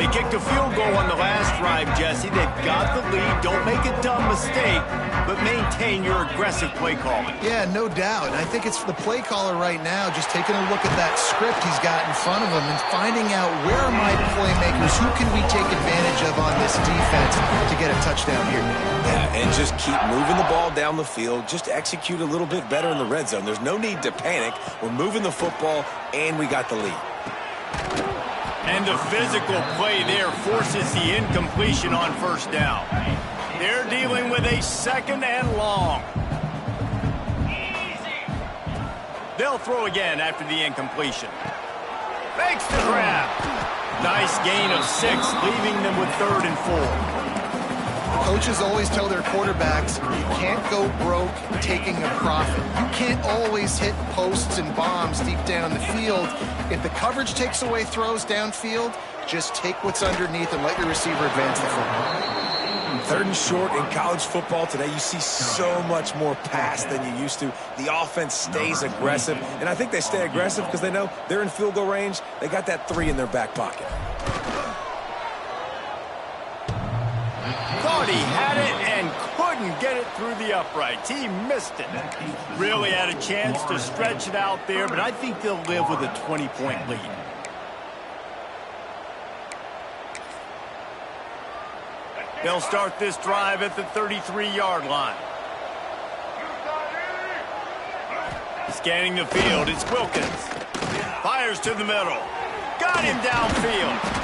They kicked a field goal on the last drive, Jesse. They've got the lead. Don't make a dumb mistake, but maintain your aggressive play calling. Yeah, no doubt. And I think it's the play caller right now just taking a look at that script he's got in front of him and finding out where are my playmakers, who can we take advantage of on this defense to get a touchdown here. Yeah, and just keep moving the ball down the field. Just execute a little bit better in the red zone. There's no need to panic. We're moving the football, and we got the lead. And the physical play there forces the incompletion on 1st down. They're dealing with a 2nd and long. They'll throw again after the incompletion. Makes the grab. Nice gain of 6, leaving them with 3rd and 4. Coaches always tell their quarterbacks, you can't go broke taking a profit. You can't always hit posts and bombs deep down the field. If the coverage takes away throws downfield, just take what's underneath and let your receiver advance the football. 3rd and short in college football today, you see so much more pass than you used to. The offense stays aggressive, and I think they stay aggressive because they know they're in field goal range. They got that 3 in their back pocket. Thought he had it and couldn't get it through the uprights. He missed it. Really had a chance to stretch it out there, but I think they'll live with a 20-point lead. They'll start this drive at the 33-yard line. Scanning the field, it's Wilkins. Fires to the middle. Got him downfield.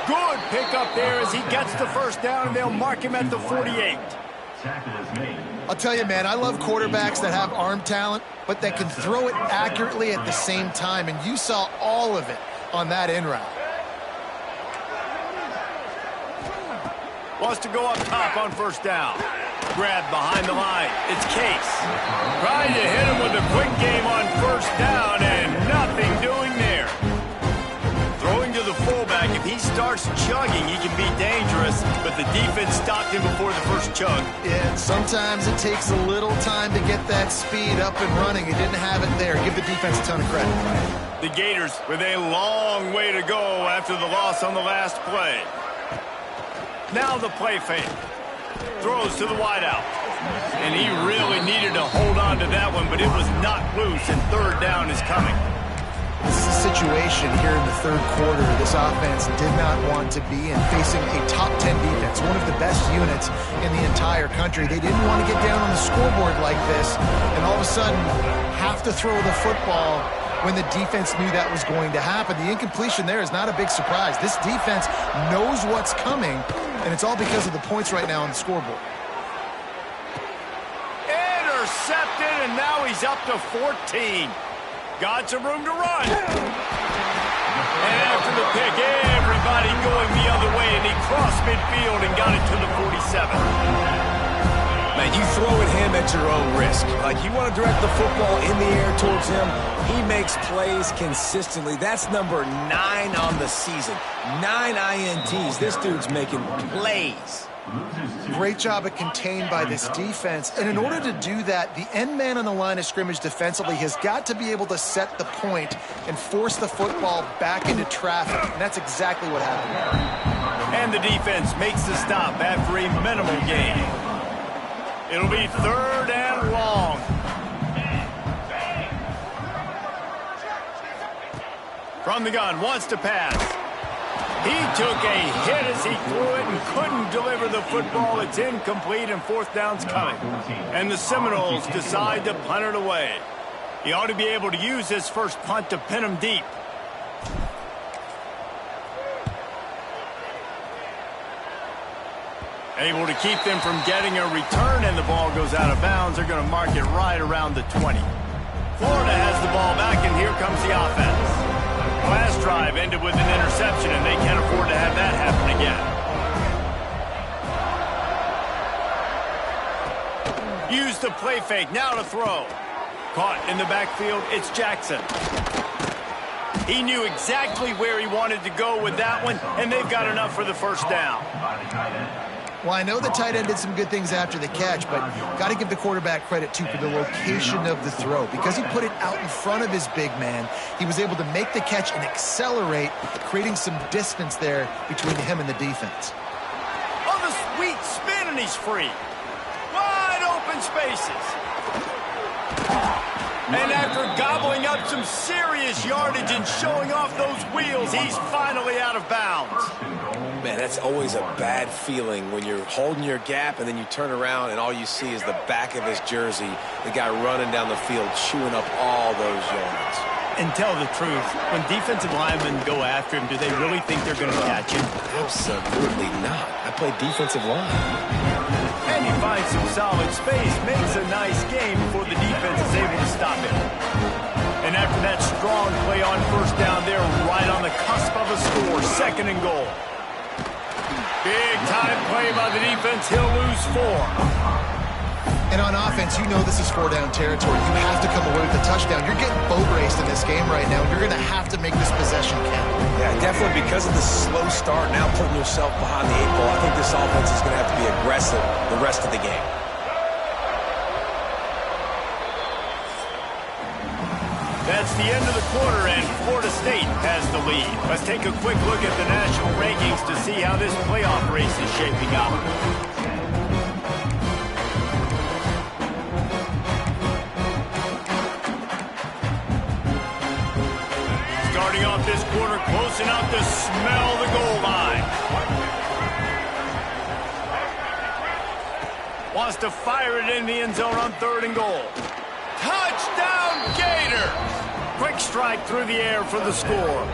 Good pickup there as he gets the first down, and they'll mark him at the 48. I'll tell you, man, I love quarterbacks that have arm talent, but that can throw it accurately at the same time, and you saw all of it on that in route. Wants to go up top on first down. Grabbed behind the line. It's Case. Trying to hit him with a quick game on first down, and nothing doing there. Throwing to the fullback. If he starts chugging, he can be dangerous, but the defense stopped him before the first chug. Yeah, sometimes it takes a little time to get that speed up and running. He didn't have it there. Give the defense a ton of credit. The Gators with a long way to go after the loss on the last play. Now the play fake. Throws to the wideout. And he really needed to hold on to that one, but it was knocked loose, and 3rd down is coming. This is a situation here in the 3rd quarter this offense did not want to be in, facing a top 10 defense, one of the best units in the entire country. They didn't want to get down on the scoreboard like this and all of a sudden have to throw the football when the defense knew that was going to happen. The incompletion there is not a big surprise. This defense knows what's coming, and it's all because of the points right now on the scoreboard. Intercepted, and now he's up to 14. Got some room to run. And after the pick, everybody going the other way, and he crossed midfield and got it to the 47. Man, you throw at him at your own risk. Like, you want to direct the football in the air towards him. He makes plays consistently. That's number 9 on the season. 9 INTs. This dude's making plays. Great job at contained by this defense. And in order to do that, the end man on the line of scrimmage defensively has got to be able to set the point and force the football back into traffic. And that's exactly what happened. And the defense makes the stop after a minimal gain. It'll be 3rd and long. From the gun, wants to pass. He took a hit as he threw it and couldn't deliver the football. It's incomplete, and 4th down's coming. And the Seminoles decide to punt it away. He ought to be able to use his first punt to pin him deep. Able to keep them from getting a return, and the ball goes out of bounds. They're going to mark it right around the 20. Florida has the ball back, and here comes the offense. Last drive ended with an interception, and they can't afford to have that happen again. Use the play fake, now to throw. Caught in the backfield, it's Jackson. He knew exactly where he wanted to go with that one, and they've got enough for the first down. Well, I know the tight end did some good things after the catch, but got to give the quarterback credit, too, for the location of the throw. Because he put it out in front of his big man, he was able to make the catch and accelerate, creating some distance there between him and the defense. On the sweet spin, and he's free. Wide open spaces. And after gobbling up some serious yardage and showing off those wheels, he's finally out of bounds. Man, that's always a bad feeling when you're holding your gap and then you turn around and all you see is the back of his jersey, the guy running down the field, chewing up all those yards. And tell the truth, when defensive linemen go after him, do they really think they're going to catch him? Absolutely not. I play defensive line. And he finds some solid space, makes a nice game before the defense is able to stop him. And after that strong play on first down, they're right on the cusp of a score, 2nd and goal. Big time play by the defense. He'll lose 4. And on offense, you know this is 4-down territory. You have to come away with a touchdown. You're getting boat raced in this game right now. You're going to have to make this possession count. Yeah, definitely because of the slow start, now putting yourself behind the 8 ball. I think this offense is going to have to be aggressive the rest of the game. That's the end of the quarter, and Florida State has the lead. Let's take a quick look at the national rankings to see how this playoff race is shaping up. Starting off this quarter, close enough to smell the goal line. Wants to fire it in the end zone on 3rd and goal. Touchdown, Gators! Quick strike through the air for the score.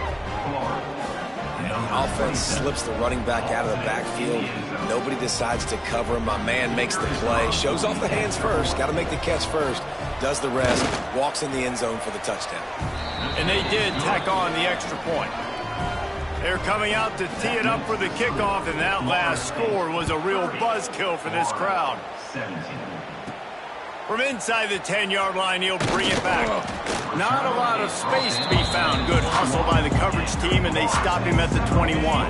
The offense slips the running back out of the backfield. Nobody decides to cover him. My man makes the play. Shows off the hands first. Got to make the catch first. Does the rest. Walks in the end zone for the touchdown. And they did tack on the extra point. They're coming out to tee it up for the kickoff, and that last score was a real buzzkill for this crowd. From inside the 10-yard line, he'll bring it back. Not a lot of space to be found. Good hustle by the coverage team, and they stop him at the 21.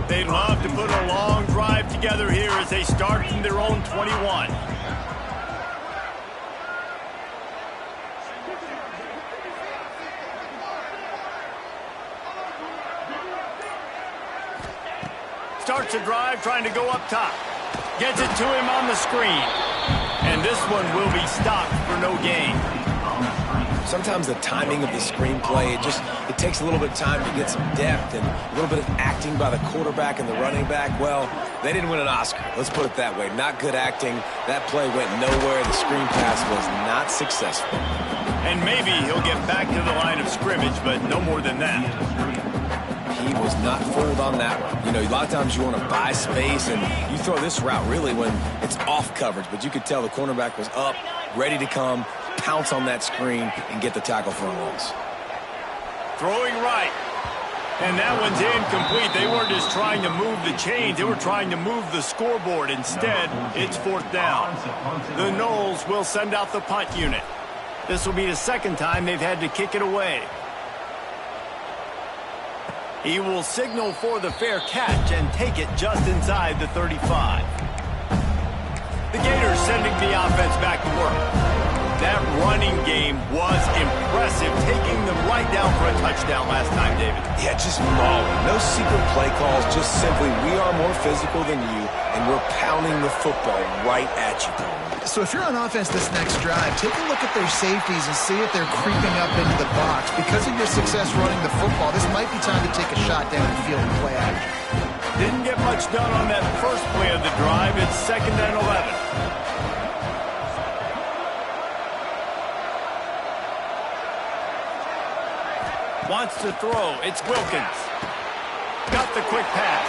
They'd love to put a long drive together here as they start from their own 21. Starts a drive, trying to go up top. Gets it to him on the screen. And this one will be stopped for no gain. Sometimes the timing of the screenplay, it takes a little bit of time to get some depth and a little bit of acting by the quarterback and the running back. Well, they didn't win an Oscar. Let's put it that way. Not good acting. That play went nowhere. The screen pass was not successful. And maybe he'll get back to the line of scrimmage, but no more than that. He was not fooled on that one. You know, a lot of times you want to buy space, and you throw this route really when it's off coverage. But you could tell the cornerback was up, ready to come, pounce on that screen, and get the tackle for a loss. Throwing right. And that one's incomplete. They weren't just trying to move the chains. They were trying to move the scoreboard. Instead, it's 4th down. The Noles will send out the punt unit. This will be the 2nd time they've had to kick it away. He will signal for the fair catch and take it just inside the 35. The Gators sending the offense back to work. That running game was impressive, taking them right down for a touchdown last time, David. Yeah, just mauling. No secret play calls, just simply we are more physical than you, and we're pounding the football right at you. So if you're on offense this next drive, take a look at their safeties and see if they're creeping up into the box. Because of your success running the football, this might be time to take a shot down the field and play action. Didn't get much done on that first play of the drive. It's 2nd and 11. Wants to throw. It's Wilkins. Got the quick pass.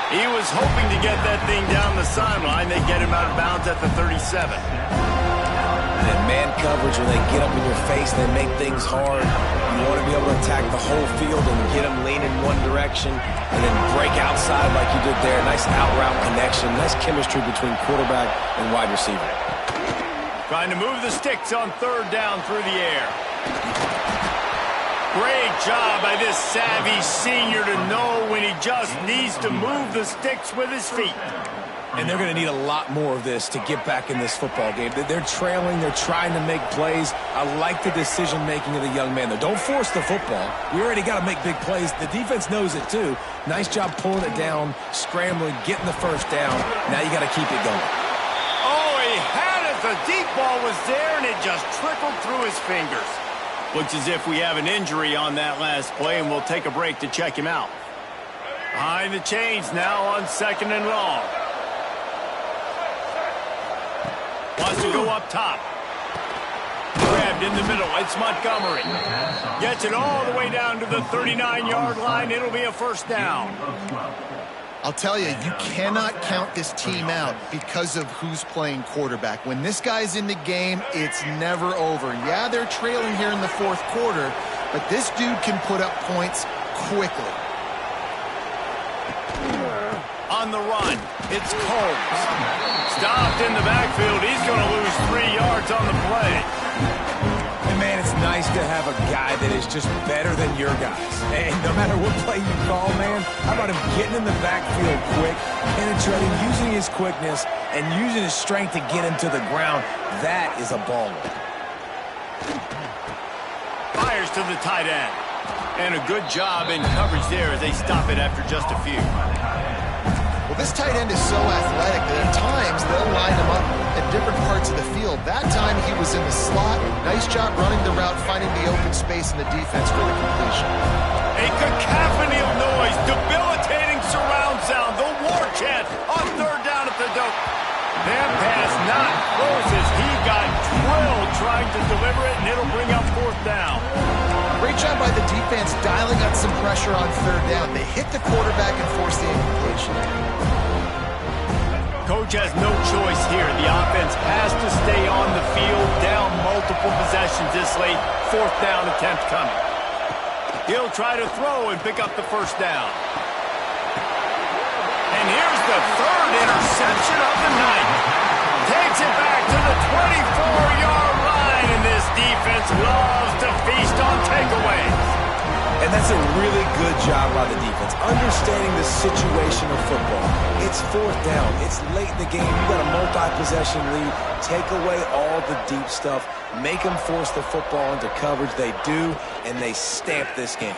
He was hoping to get that thing down the sideline. They get him out of bounds at the 37. And then man coverage, when they get up in your face, they make things hard. You want to be able to attack the whole field and get them leaning one direction and then break outside like you did there. Nice out-route connection. Nice chemistry between quarterback and wide receiver. Trying to move the sticks on 3rd down through the air. Great job by this savvy senior to know when he just needs to move the sticks with his feet. And they're going to need a lot more of this to get back in this football game. They're trailing. They're trying to make plays. I like the decision-making of the young man, though. Don't force the football. We already got to make big plays. The defense knows it, too. Nice job pulling it down, scrambling, getting the 1st down. Now you got to keep it going. Oh, he had it. The deep ball was there, and it just trickled through his fingers. Looks as if we have an injury on that last play, and we'll take a break to check him out. Behind the chains now on 2nd and long. Wants to go up top. Grabbed in the middle. It's Montgomery. Gets it all the way down to the 39-yard line. It'll be a 1st down. I'll tell you, you cannot count this team out because of who's playing quarterback. When this guy's in the game, it's never over. Yeah, they're trailing here in the 4th quarter, but this dude can put up points quickly. on the run. It's Combs. Stopped in the backfield. He's going to lose 3 yards on the play. And, man, it's nice to have a guy that is just better than your guys. And no matter what play you call, man, how about him getting in the backfield quick, penetrating, using his quickness, and using his strength to get him to the ground. That is a baller. Fires to the tight end. And a good job in coverage there as they stop it after just a few. Well, this tight end is so athletic that at times they'll line him up at different parts of the field. That time he was in the slot. Nice job running the route, finding the open space in the defense for the completion. A cacophony of noise, debilitating surround sound, the war chant on third down at the dope. That pass not close as he got drilled trying to deliver it, and it'll bring up fourth down. Great job by the defense dialing up some pressure on third down. They hit the quarterback and forced the incompletion. Coach has no choice here. The offense has to stay on the field, down multiple possessions this late. Fourth down attempt coming. He'll try to throw and pick up the first down. And here's the third interception of the night. Takes it back to the 24-yard line, and this defense loves to feast on takeaways. And that's a really good job by the defense, understanding the situation of football. It's fourth down. It's late in the game. You got a multi-possession lead. Take away all the deep stuff. Make them force the football into coverage. They do, and they stamp this game.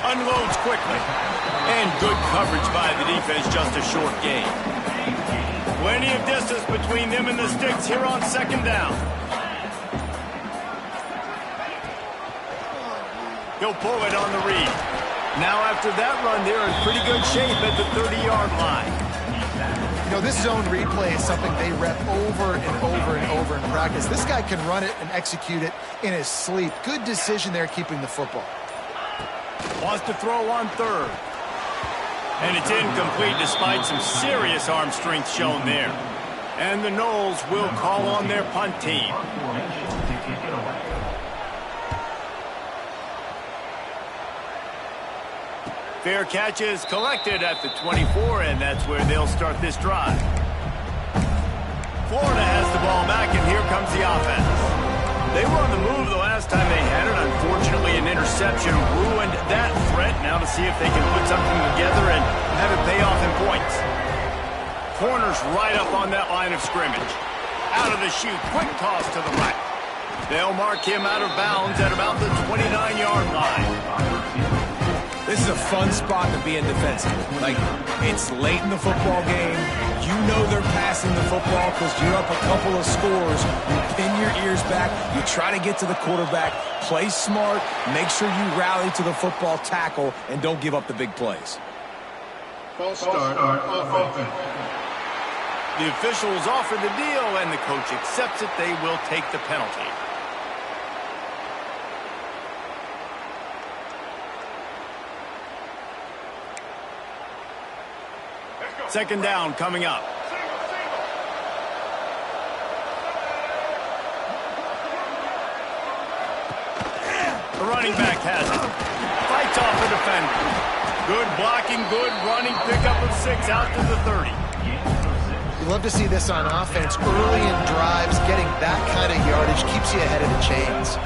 Unloads quickly. And good coverage by the defense, just a short gain. Plenty of distance between them and the sticks here on second down. He'll pull it on the read. Now after that run, they're in pretty good shape at the 30-yard line. You know, this zone replay is something they rep over and over and over in practice. This guy can run it and execute it in his sleep. Good decision there keeping the football. Wants to throw on third. And it's incomplete despite some serious arm strength shown there. And the Noles will call on their punt team. Fair catch is collected at the 24, and that's where they'll start this drive. Florida has the ball back, and here comes the offense. They were on the move the last time they had it. Unfortunately, an interception ruined that threat. Now to see if they can put something together and have it pay off in points. Corner's right up on that line of scrimmage. Out of the chute, quick toss to the right. They'll mark him out of bounds at about the 29-yard line. This is a fun spot to be in defensive. Like, it's late in the football game. You know they're passing the football because you're up a couple of scores. You pin your ears back. You try to get to the quarterback. Play smart. Make sure you rally to the football tackle and don't give up the big plays. False start offense. The officials offer the deal, and the coach accepts it. They will take the penalty. Second down coming up. The running back has it. Fights off the defender. Good blocking, good running, pickup of 6 out to the 30. You love to see this on offense. Early in drives, getting that kind of yardage keeps you ahead of the chains.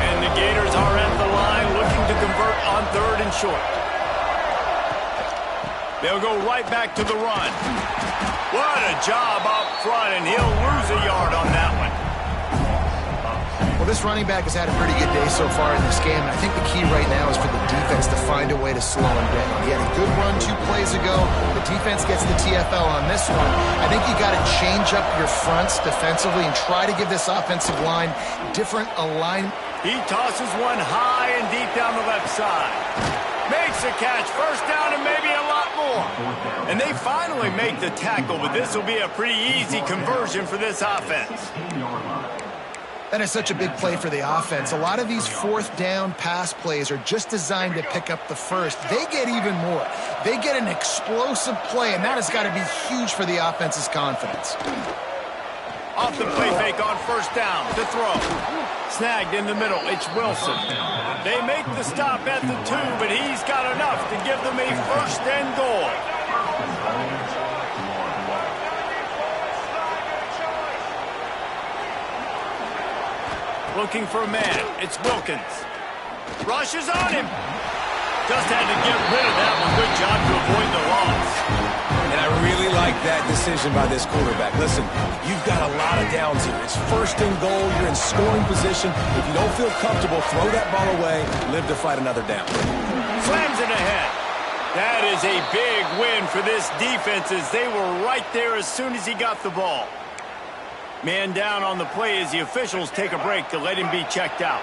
And the Gators are at the line looking to convert on third and short. They'll go right back to the run. What a job up front, and he'll lose a yard on that one. Well, this running back has had a pretty good day so far in this game, and I think the key right now is for the defense to find a way to slow him down. He had a good run 2 plays ago. The defense gets the TFL on this one. I think you got to change up your fronts defensively and try to give this offensive line different alignment. He tosses one high and deep down the left side. Makes a catch, first down, and maybe a lot more. And they finally make the tackle, but this will be a pretty easy conversion for this offense. That is such a big play for the offense. A lot of these fourth down pass plays are just designed to pick up the first. They get even more. They get an explosive play, and that has got to be huge for the offense's confidence. Off the play fake on first down to throw. Snagged in the middle, it's Wilson. They make the stop at the 2, but he's got enough to give them a first and goal. looking for a man. It's Wilkins. Rushes on him. Just had to get rid of that one. Good job to avoid the loss. And I really like that decision by this quarterback. Listen, you've got a lot of downs here. It's first and goal. You're in scoring position. If you don't feel comfortable, throw that ball away. Live to fight another down. Slams it ahead. That is a big win for this defense as they were right there as soon as he got the ball. Man down on the play as the officials take a break to let him be checked out.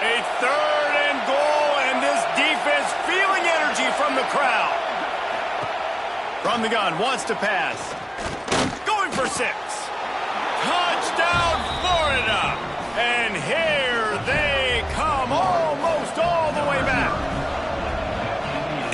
A third and goal, and this defense feeling energy from the crowd. From the gun, wants to pass. Going for 6. Touchdown, Florida. And here they come, almost all the way back.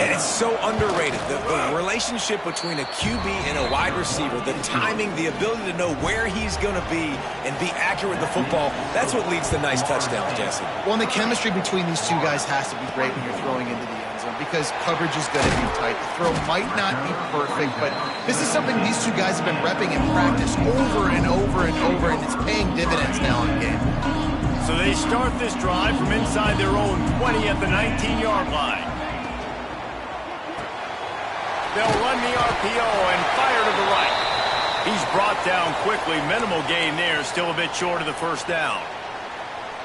And it's so underrated. The relationship between a QB and a wide receiver, the timing, the ability to know where he's going to be and be accurate with the football, that's what leads to nice touchdowns, Jesse. Well, and the chemistry between these two guys has to be great when you're throwing into the end zone because coverage is going to be tight. The throw might not be perfect, but this is something these two guys have been repping in practice over and over and over, and it's paying dividends now in game. So they start this drive from inside their own 20 at the 19-yard line. They'll run the RPO and fire to the right. He's brought down quickly. Minimal gain there. Still a bit short of the first down.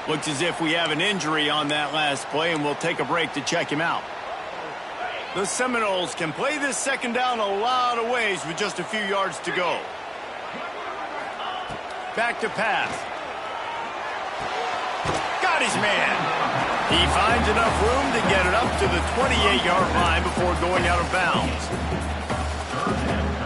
Looks as if we have an injury on that last play, and we'll take a break to check him out. The Seminoles can play this second down a lot of ways with just a few yards to go. Back to pass. Got his man. He finds enough room to get it up to the 28-yard line before going out of bounds.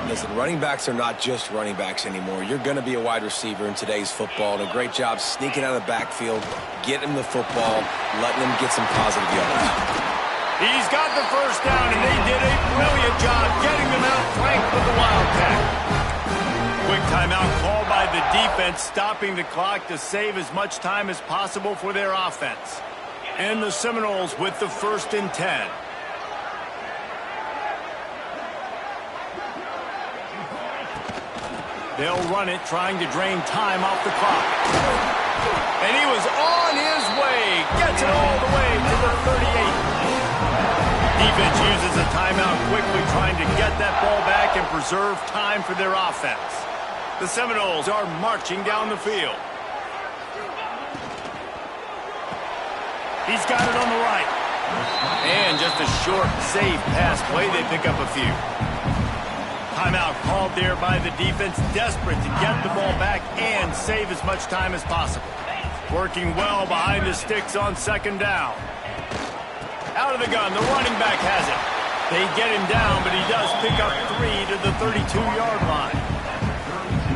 Listen, running backs are not just running backs anymore. You're going to be a wide receiver in today's football. And a great job sneaking out of the backfield, getting him the football, letting him get some positive yards. He's got the first down, and they did a brilliant job getting them out flanked with the Wildcat. Quick timeout called by the defense, stopping the clock to save as much time as possible for their offense. And the Seminoles with the 1st and 10. They'll run it, trying to drain time off the clock. And he was on his way. Gets it all the way to the 38. Defense uses a timeout quickly, trying to get that ball back and preserve time for their offense. The Seminoles are marching down the field. He's got it on the right. And just a short, safe pass play. They pick up a few. Timeout called there by the defense, desperate to get the ball back and save as much time as possible. Working well behind the sticks on second down. Out of the gun, the running back has it. They get him down, but he does pick up 3 to the 32-yard line.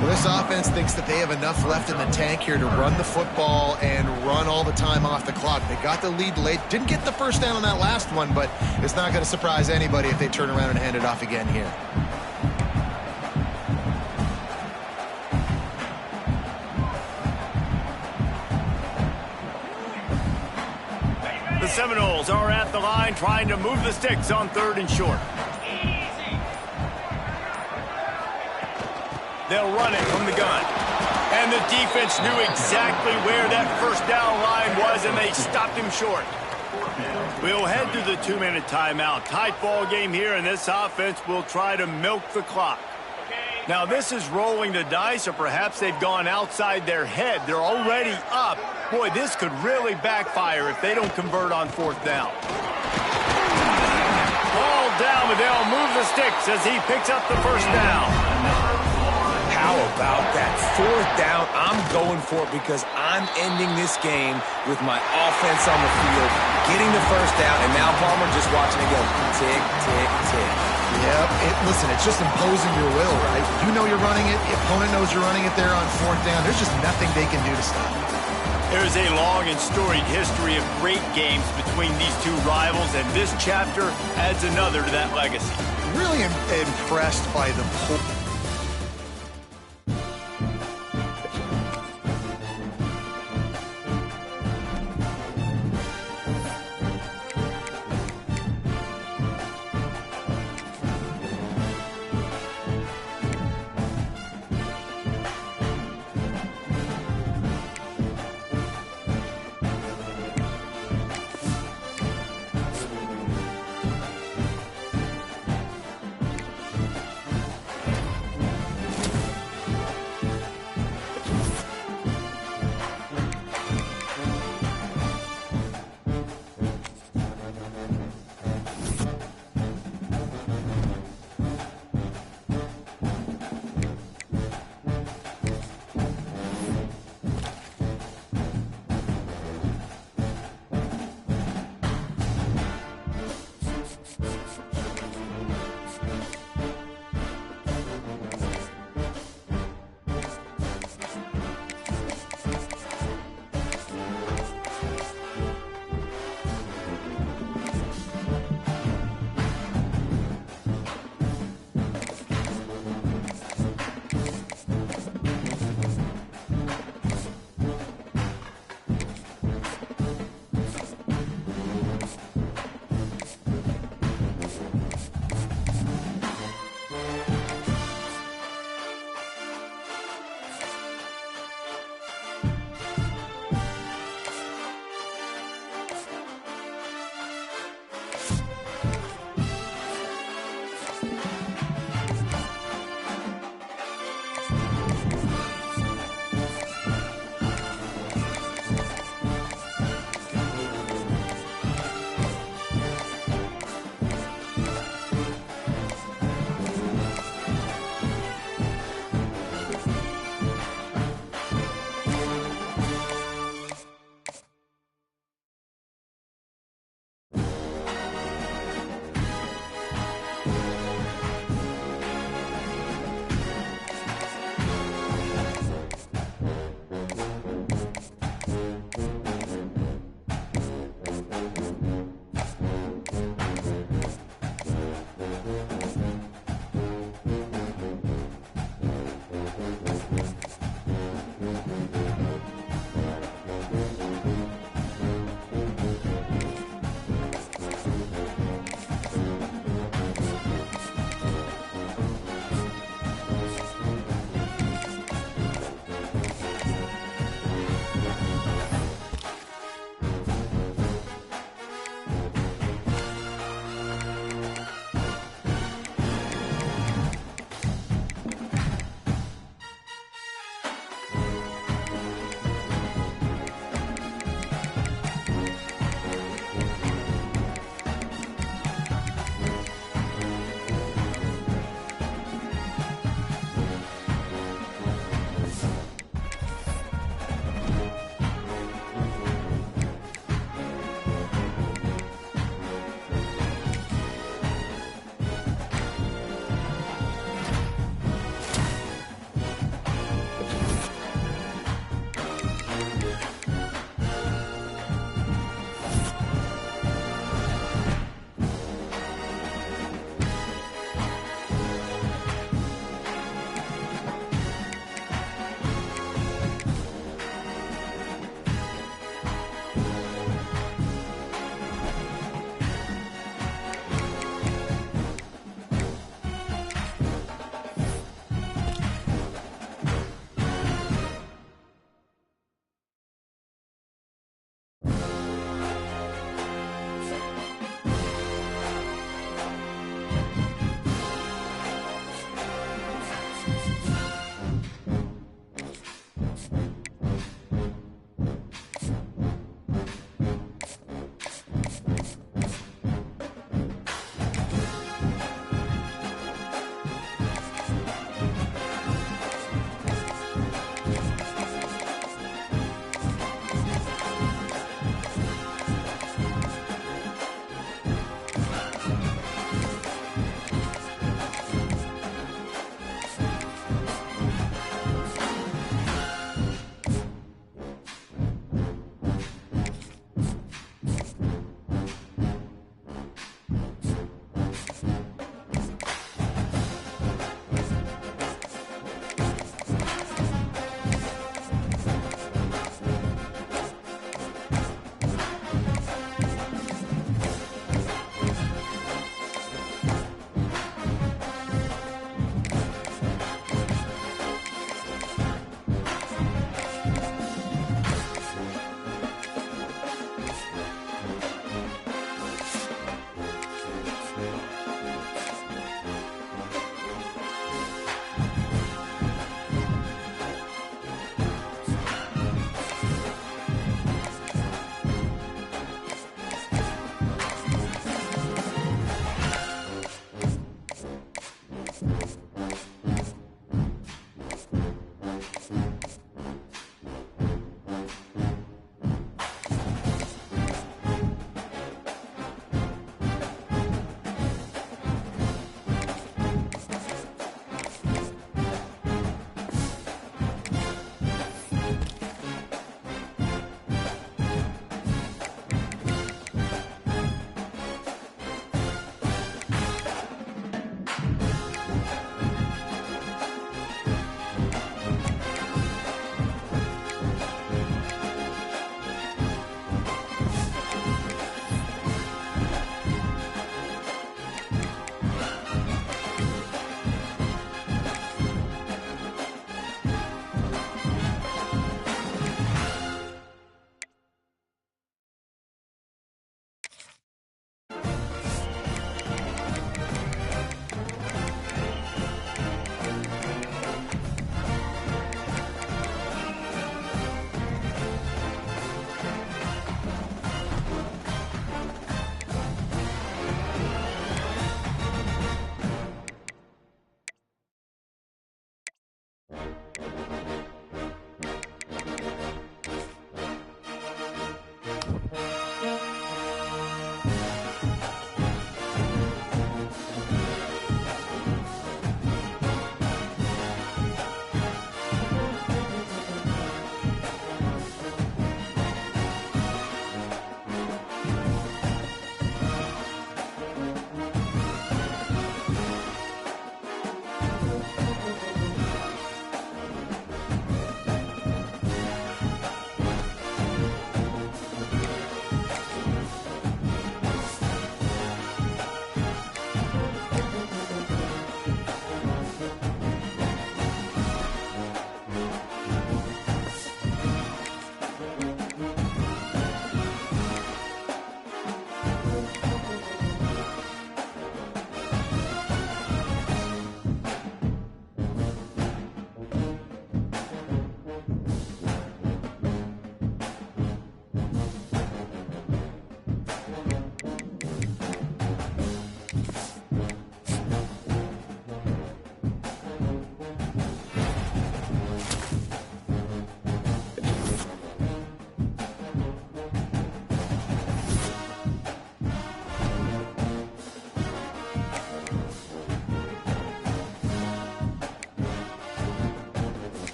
Well, this offense thinks that they have enough left in the tank here to run the football and run all the time off the clock. They got the lead late. Didn't get the first down on that last one, but it's not going to surprise anybody if they turn around and hand it off again here. The Seminoles are at the line trying to move the sticks on 3rd and short. They'll run it from the gun. And the defense knew exactly where that first down line was, and they stopped him short. We'll head to the 2-minute timeout. Tight ball game here, and this offense will try to milk the clock. Now, this is rolling the dice, or perhaps they've gone outside their head. They're already up. Boy, this could really backfire if they don't convert on 4th down. Ball down, but they'll move the sticks as he picks up the first down. How about that 4th down? I'm going for it because I'm ending this game with my offense on the field, getting the first down, and now Palmer just watching it go tick, tick, tick. Yep. Listen, it's just imposing your will, right? You know you're running it. The opponent knows you're running it there on 4th down. There's just nothing they can do to stop it. There's a long and storied history of great games between these two rivals, and this chapter adds another to that legacy. Really impressed by the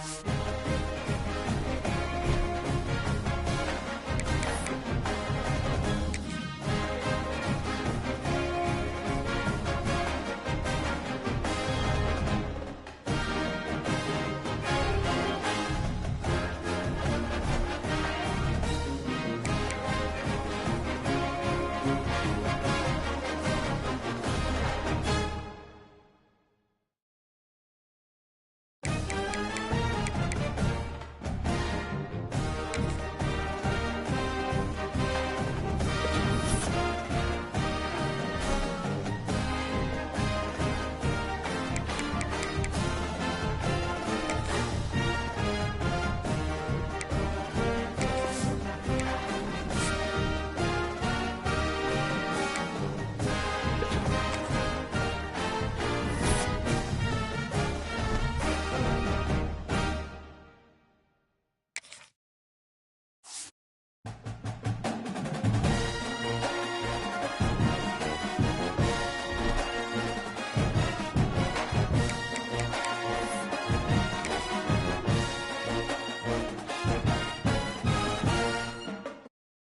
start.